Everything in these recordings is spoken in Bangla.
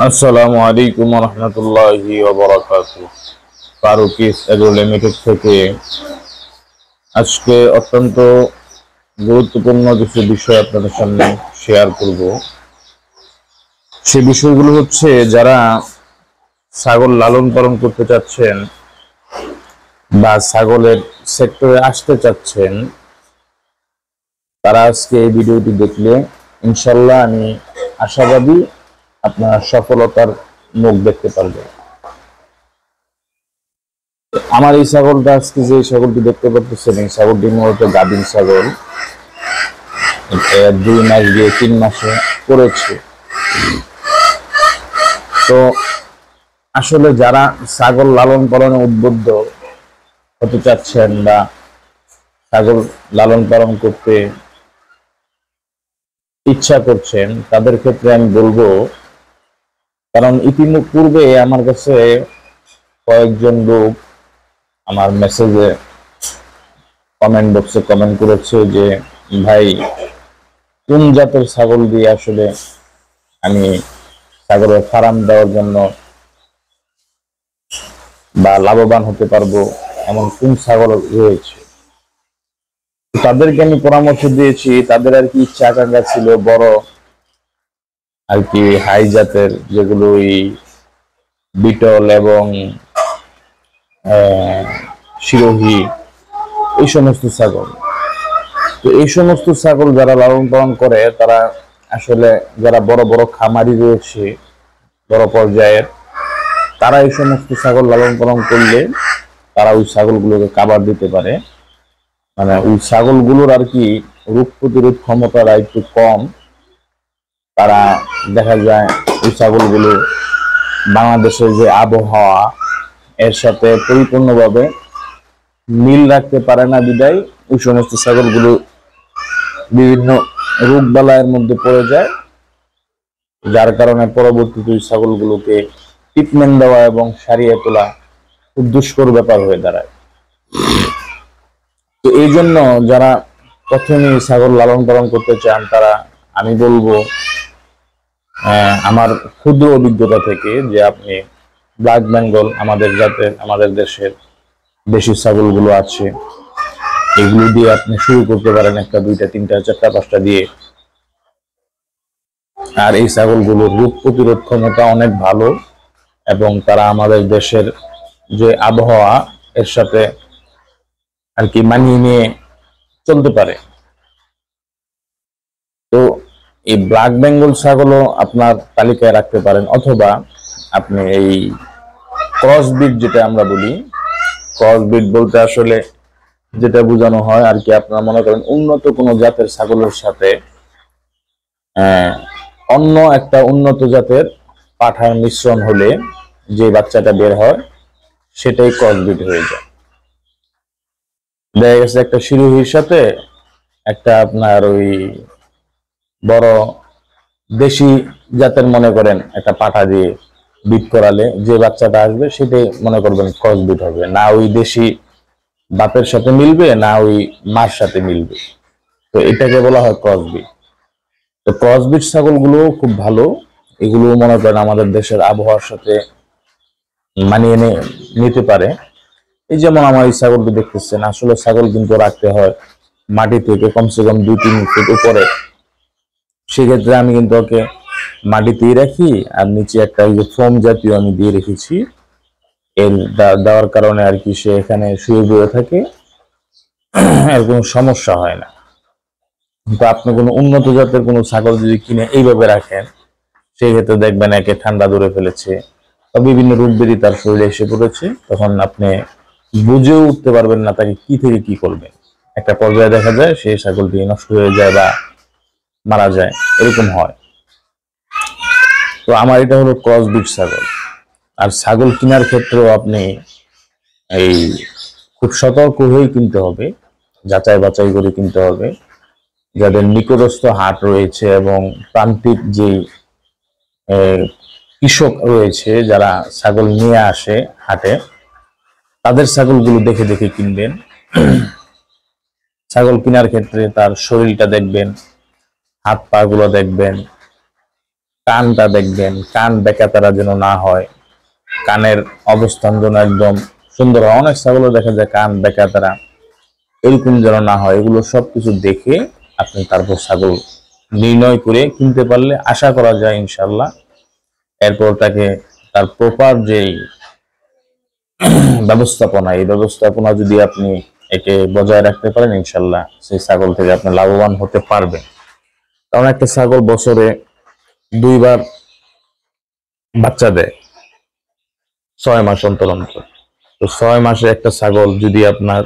আসসালামু আলাইকুম ওয়া রাহমাতুল্লাহি ওয়া বারাকাতুহু। ফারুকিস এগ্রো লিমিটেড থেকে আজকে অত্যন্ত গুরুত্বপূর্ণ কিছু বিষয় আপনাদের সামনে শেয়ার করব। সেই বিষয়গুলো হচ্ছে, যারা ছাগল লালন পালন করতে চাচ্ছেন বা ছাগলের সেক্টরে আসতে চাচ্ছেন, তারা আজকে এই ভিডিওটি দেখলে ইনশাল্লাহ আমি আশাবাদী আপনারা সফলতার মুখ দেখতে পারবেন। আমার এই ছাগলটা, আজকে যে ছাগলটি দেখতে পাচ্ছেন, এই ছাগলটি মূলত গাভীর ছাগল। 2 মাস দিয়ে 3 মাসে করেছে। তো আসলে যারা ছাগল লালন পালনে উদ্বুদ্ধ হতে চাচ্ছেন বা ছাগল লালন পালন করতে ইচ্ছা করছেন, তাদের ক্ষেত্রে আমি বলবো, কারণ ইতিপূর্বে আমার কাছে কয়েকজন লোক আমার মেসেজে কমেন্ট বক্সে কমেন্ট করেছে যে, ভাই কোন জাতের ছাগল দিয়ে আসলে আমি ছাগলের ফার্ম দেওয়ার জন্য বা লাভবান হতে পারবো, এমন কোন ছাগল রয়েছে। তাদেরকে আমি পরামর্শ দিয়েছি, তাদের আর কি ইচ্ছা আকাঙ্ক্ষা ছিল বড় আর কি হাই জাতের, যেগুলো ওই বিটল এবং শিরোহী, এই সমস্ত ছাগল। তো এই সমস্ত ছাগল যারা লালন পালন করে, তারা আসলে যারা বড় বড় খামারি রয়েছে বড় পর্যায়ের, তারা এই সমস্ত ছাগল লালন পালন করলে তারা ওই ছাগলগুলোকে কাভার দিতে পারে। মানে ওই ছাগলগুলোর আর কি রোগ প্রতিরোধ ক্ষমতাটা একটু কম। তারা দেখা যায় ওই ছাগলগুলো বাংলাদেশের যে আবহাওয়া এর সাথে পরিপূর্ণভাবে মিল রাখতে পারে না, বিদায় ওই সমস্ত ছাগলগুলো বিভিন্ন রোগ বালাইয়ের মধ্যে পড়ে যায়, যার কারণে পরবর্তীতে ওই ছাগলগুলোকে ট্রিটমেন্ট দেওয়া এবং সারিয়ে তোলা খুব দুষ্কর ব্যাপার হয়ে দাঁড়ায়। তো এই জন্য যারা প্রথমে ছাগল লালন পালন করতে চান, তারা আমি বলবো আমার ক্ষুদ্র অভিজ্ঞতা থেকে, যে আপনি ব্ল্যাক বেঙ্গল, আমাদের জাতের, আমাদের দেশের দেশি ছাগলগুলো আছে, এগুলো দিয়ে আপনি শুরু করতে পারেন, 1টা 2টা 3টা 4টা 5টা দিয়ে। আর এই ছাগলগুলোর রোগ প্রতিরোধ ক্ষমতা অনেক ভালো এবং তারা আমাদের দেশের যে আবহাওয়া এর সাথে আর কি মানিয়ে নিয়ে চলতে পারে। তো এই ব্ল্যাক বেঙ্গল ছাগলও আপনার তালিকায় রাখতে পারেন, অথবা আপনি এই ক্রসবিট, যেটা আমরা বলি, ক্রসবিট বলতে আসলে যেটা বোঝানো হয় আর কি, আপনারা মনে করেন উন্নত কোনো জাতের ছাগলের সাথে অন্য একটা উন্নত জাতের পাঠার মিশ্রণ হলে যে বাচ্চাটা বের হয়, সেটাই ক্রসবিট হয়ে যায়। দেখা গেছে একটা শিরোহীর সাথে একটা আপনার ওই বড় দেশি জাতের মনে করেন একটা পাঠা দিয়ে বিট করালে যে বাচ্চাটা আসবে, সেটাই মনে করবেন ক্রসবিট হবে। না ওই দেশি বাপের সাথে মিলবে, না ওই মার সাথে মিলবে। তো এটাকে বলা হয় ক্রসবিট। তো ক্রসবিট ছাগলগুলো খুব ভালো, এগুলো মনে করেন আমাদের দেশের আবহাওয়ার সাথে মানিয়ে নিতে পারে। এই যেমন আমার এই ছাগলটি দেখতেছেন, আসলে ছাগল কিন্তু রাখতে হয় মাটি থেকে কমসে কম 2-3 ফুট উপরে। সেক্ষেত্রে আমি কিন্তু ওকে মাটিতেই রাখি, আর নিচে একটা ফোম জাতীয় আমি দিয়ে রেখেছি। এর দেওয়ার কারণে আর কি সে এখানে শুয়ে বয়ে থাকে, এর কোনো সমস্যা হয় না। কিন্তু আপনি কোনো উন্নত জাতের কোনো ছাগল যদি কিনে এইভাবে রাখেন, সেই ক্ষেত্রে দেখবেন একে ঠান্ডা ধরে ফেলেছে বা বিভিন্ন রোগ ব্যাধি তার শরীরে এসে পড়েছে, তখন আপনি বুঝেও উঠতে পারবেন না তাকে কি থেকে কি করবেন। একটা পর্যায়ে দেখা যায় সেই ছাগলটি নষ্ট হয়ে যায় বা মারা যায়, এরকম হয়। তো আমার এটা হলো ক্রসবিট ছাগল। আর ছাগল কেনার ক্ষেত্রেও আপনি এই খুব সতর্ক হয়ে কিনতে হবে, যাচাই বাছাই করে কিনতে হবে। যাদের নিকটস্থ হাট রয়েছে এবং প্রান্তিক যে কৃষক রয়েছে যারা ছাগল নিয়ে আসে হাটে, তাদের ছাগলগুলো দেখে দেখে কিনবেন। ছাগল কেনার ক্ষেত্রে তার শরীরটা দেখবেন, হাত পা গুলো দেখবেন, কানটা দেখবেন, কান বেঁকাতারা যেন না হয়, কানের অবস্থান যেন একদম সুন্দর হয়। অনেক ছাগলও দেখা যায় কান বেঁকাতারা, এরকম যেন না হয়। এগুলো সবকিছু দেখে আপনি তারপর ছাগল নির্ণয় করে কিনতে পারলে আশা করা যায় ইনশাল্লাহ এরপর তাকে তার প্রপার যে ব্যবস্থাপনা, এই ব্যবস্থাপনা যদি আপনি একে বজায় রাখতে পারেন ইনশাল্লাহ সেই ছাগল থেকে আপনি লাভবান হতে পারবেন। কারণ একটা ছাগল বছরে 2 বার বাচ্চা দেয় 6 মাস অন্তর অন্তর। তো 6 মাসে একটা ছাগল যদি আপনার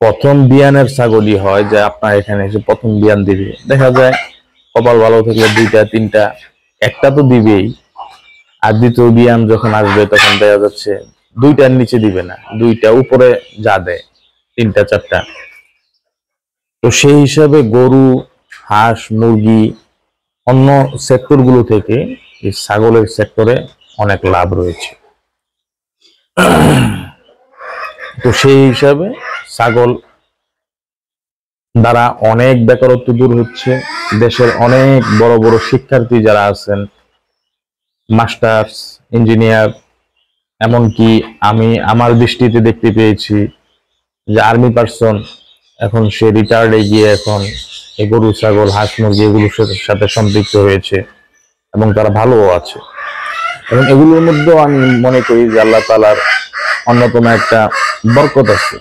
প্রথম বিয়ানের ছাগলই হয়, যে আপনার এখানে এসে প্রথম বিয়ান দিবে, দেখা যায় কপাল ভালো থাকলে 2টা 3টা, একটা তো দিবেই। আর দ্বিতীয় বিয়ান যখন আসবে তখন দেখা যাচ্ছে 2টার নিচে দিবে না, 2টা উপরে যা দেয় 3টা 4টা। তো সেই হিসাবে গরু, হাঁস, মুরগি অন্য সেক্টর গুলো থেকে এই ছাগলের সেক্টরে অনেক লাভ রয়েছে। তো সেই হিসাবে ছাগল দ্বারা অনেক বেকারত্ব দূর হচ্ছে। দেশের অনেক বড় বড় শিক্ষার্থী যারা আছেন, মাস্টার্স, ইঞ্জিনিয়ার, এমনকি আমি আমার দৃষ্টিতে দেখতে পেয়েছি যে আর্মি পার্সন এখন সে রিটায়ার্ডে গিয়ে এখন এই গরু, ছাগল, হাঁস, মুরগি এগুলোর সাথে সম্পৃক্ত হয়েছে এবং তারা ভালোও আছে। এবং এগুলোর মধ্যেও আমি মনে করি যে আল্লাহ তাআলার অন্যতম একটা বরকত আছে।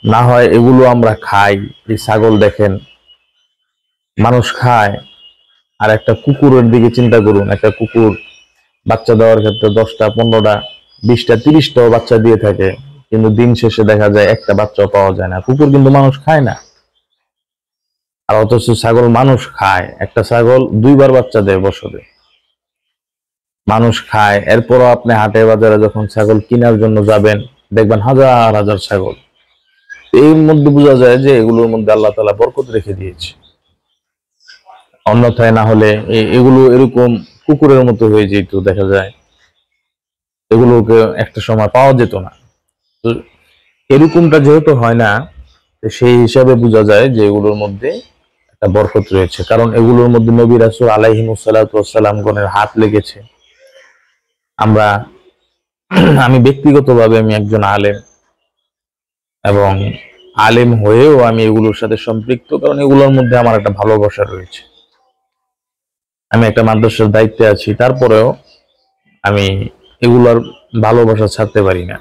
না হয় এগুলো আমরা খাই, এই ছাগল দেখেন মানুষ খায়, আর একটা কুকুরের দিকে চিন্তা করুন, একটা কুকুর বাচ্চা দেওয়ার ক্ষেত্রে 10টা 15টা 20টা 30টাও বাচ্চা দিয়ে থাকে, কিন্তু দিন শেষে দেখা যায় একটা বাচ্চাও পাওয়া যায় না। কুকুর কিন্তু মানুষ খায় না, আর অথচ ছাগল মানুষ খায়। একটা ছাগল 2 বার বাচ্চা দেয় বছরে, মানুষ খায়। এরপরও আপনি হাটে বাজারে যখন ছাগল কেনার জন্য যাবেন দেখবেন হাজার হাজার ছাগল। এর মধ্যে বোঝা যায় যে এগুলোর মধ্যে আল্লাহ তাআলা বরকত রেখে দিয়েছে। অন্যথায় না হলে এগুলো এরকম কুকুরের মতো হয়ে যেত, দেখা যায় এগুলোকে একটা সময় পাওয়া যেত না। তো এরকমটা যেহেতু হয় না, সেই হিসাবে বোঝা যায় যে এগুলোর মধ্যে একটা বরকত রয়েছে। কারণ এগুলোর মধ্যে নবী রাসূল আলাইহিমুস সালাতু ওয়াস সালামগণের হাত লেগেছে। আমি ব্যক্তিগতভাবে আমি একজন আলেম, এবং আলেম হয়েও আমি এগুলোর সাথে সম্পৃক্ত, কারণ এগুলোর মধ্যে আমার একটা ভালোবাসা রয়েছে। আমি একটা মাদ্রাসার দায়িত্বে আছি, তারপরেও আমি এগুলোর ভালোবাসা ছাড়তে পারি না।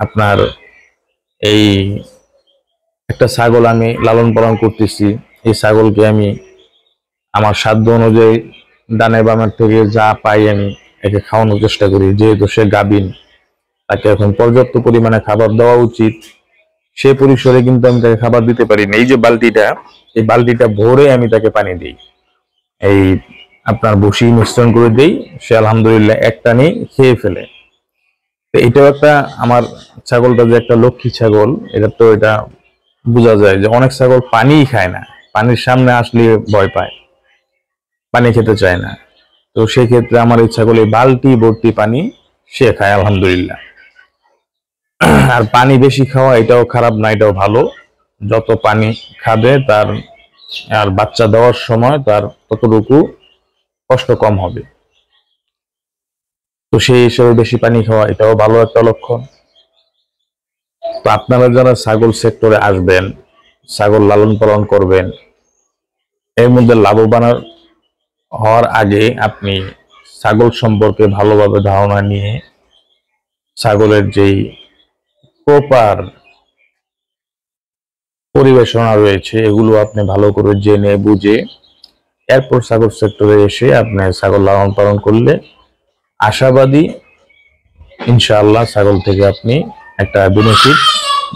আপনার এই একটা ছাগল আমি লালন পালন করতেছি, এই ছাগলকে আমি আমার সাধ্য অনুযায়ী ডানে বামের থেকে যা পাই আমি একে খাওয়ানোর চেষ্টা করি। যেহেতু সে গাভীন, তাকে এখন পর্যাপ্ত পরিমাণে খাবার দেওয়া উচিত। সে পরিসরে কিন্তু আমি তাকে খাবার দিতে পারি না। এই যে বালতিটা, এই বালতিটা ভরে আমি তাকে পানি দিই, এই আপনার ভুসি মিশ্রণ করে দিই, সে আলহামদুলিল্লাহ একটা নেই খেয়ে ফেলে। তো এটাও একটা, আমার ছাগলটা যে একটা লক্ষ্মী ছাগল, এটা তো এটা বোঝা যায় যে অনেক ছাগল পানিই খায় না, পানির সামনে আসলে ভয় পায়, পানি খেতে চায় না। তো সেক্ষেত্রে আমার এই ছাগল এই বালতি ভর্তি পানি সে খায় আলহামদুলিল্লাহ। আর পানি বেশি খাওয়া এটাও খারাপ না, এটাও ভালো। যত পানি খাবে তার আর বাচ্চা দেওয়ার সময় তার ততটুকু কষ্ট কম হবে। তো সেই হিসেবে বেশি পানি খাওয়া এটাও ভালো একটা লক্ষণ। তো আপনারা যারা ছাগল সেক্টরে আসবেন, ছাগল লালন পালন করবেন, এর মধ্যে লাভবান হওয়ার আগে আপনি ছাগল সম্পর্কে ভালোভাবে ধারণা নিয়ে ছাগলের যেই প্রপার পরিবেশনা রয়েছে এগুলো আপনি ভালো করে জেনে বুঝে এরপর ছাগল সেক্টরে এসে আপনি ছাগল লালন পালন করলে আশাবাদী ইনশাআল্লাহ ছাগল থেকে আপনি একটা বেনিফিট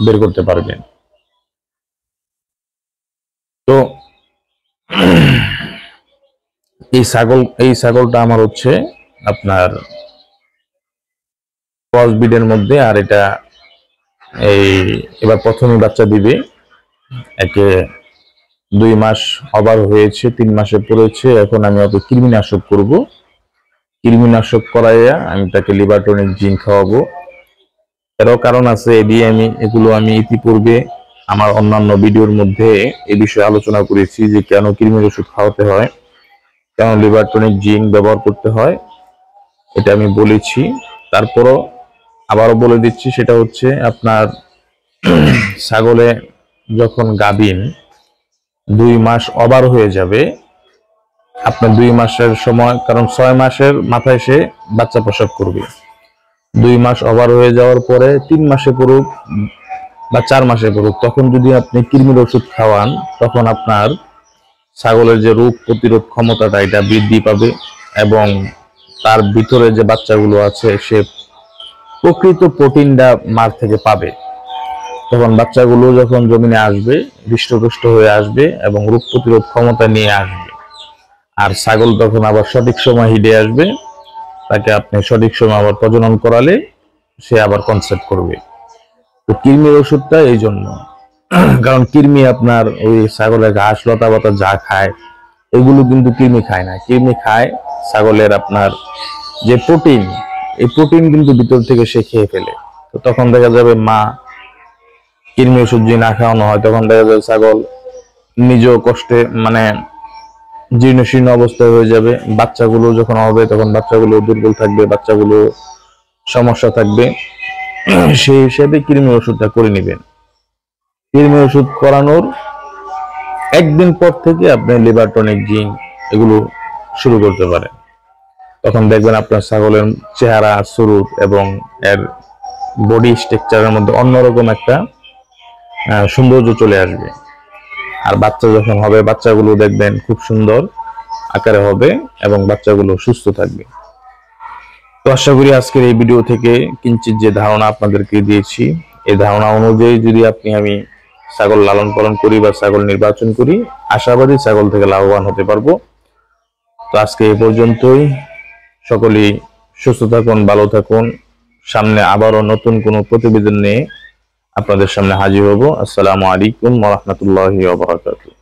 বের করতে পারবেন। তো এই ছাগলটা আমার হচ্ছে আপনার ক্রস ব্রিডের মধ্যে, আর এটা এবার প্রথমে বাচ্চা দিবে। একে 2 মাস ওভার হয়েছে, 3 মাসে পড়েছে। এখন আমি ওকে কৃমিনাশক করব, কৃমিনাশক করাইয়া আমি তাকে লিভার টনিক জিঙ্ক খাওয়াবো। এরও কারণ আছে, এগুলো আমি ইতিপূর্বে আমার অন্যান্য ভিডিওর মধ্যে এই বিষয়ে আলোচনা করেছি যে কেন কৃমির ওষুধ খাওয়াতে হয়। কেন লিভার টনিক জিঙ্ক ব্যবহার করতে হয় এটা আমি বলেছি। তারপরও আবারও বলে দিচ্ছি, সেটা হচ্ছে আপনার ছাগলে যখন গাভীন 2 মাস ওভার হয়ে যাবে, আপনার 2 মাসের সময়, কারণ 6 মাসের মাথায় সে বাচ্চা প্রসব করবে। 2 মাস ওভার হয়ে যাওয়ার পরে 3 মাসে পড়ুক বা 4 মাসে পড়ুক, তখন যদি আপনি কৃমির ওষুধ খাওয়ান, তখন আপনার ছাগলের যে রোগ প্রতিরোধ ক্ষমতাটা এটা বৃদ্ধি পাবে এবং তার ভিতরে যে বাচ্চাগুলো আছে সে প্রকৃত প্রোটিনটা মার থেকে পাবে। তখন বাচ্চাগুলো যখন জমিনে আসবে হৃষ্টপুষ্ট হয়ে আসবে এবং রোগ প্রতিরোধ ক্ষমতা নিয়ে আসবে। আর ছাগল তখন আবার সঠিক সময় হিডে আসবে, তাকে আপনি সঠিক সময় আবার প্রজনন করালে সে আবার কনসেপ্ট করবে। তো কৃমির ওষুধটা এই জন্য, কারণ কৃমি আপনার ওই ছাগলের ঘাস লতা পাতা যা খায় এগুলো কিন্তু কৃমি খায় না। কৃমি খায় ছাগলের আপনার যে প্রোটিন, এই প্রোটিন কিন্তু ভিতর থেকে সে খেয়ে ফেলে। তো তখন দেখা যাবে মা কৃমি ওষুধ যদি না খাওয়ানো হয়, তখন দেখা যাবে ছাগল নিজেও কষ্টে মানে জীর্ণ শীর্ণ অবস্থায় হয়ে যাবে। বাচ্চাগুলো যখন হবে তখন বাচ্চাগুলো দুর্বল থাকবে, বাচ্চাগুলো সমস্যা থাকবে। সেই হিসাবে কৃমি ওষুধটা করে নেবেন। কৃমি ওষুধ করানোর একদিন পর থেকে আপনি লিভার টনিক জিঙ্ক এগুলো শুরু করতে পারেন। তখন দেখবেন আপনার ছাগলের চেহারা, স্বরূপ এবং এর বডি স্ট্রাকচারের মধ্যে অন্যরকম একটা সৌন্দর্য চলে আসবে। আর বাচ্চা যখন হবে, বাচ্চাগুলো দেখবেন খুব সুন্দর আকারে হবে এবং বাচ্চাগুলো সুস্থ থাকবে। তো আশা করি আজকের এই ভিডিও থেকে কিঞ্চিত যে ধারণা আপনাদেরকে দিয়েছি, এই ধারণা অনুযায়ী যদি আমি ছাগল লালন পালন করি বা ছাগল নির্বাচন করি, আশাবাদী ছাগল থেকে লাভবান হতে পারবো। তো আজকে এই পর্যন্তই। সকলেই সুস্থ থাকুন, ভালো থাকুন। সামনে আবারও নতুন কোনো প্রতিবেদন নিয়ে আপনাদের সামনে হাজির হব। আসসালামু আলাইকুম ওয়া রাহমাতুল্লাহি ওয়া বারাকাতুহু।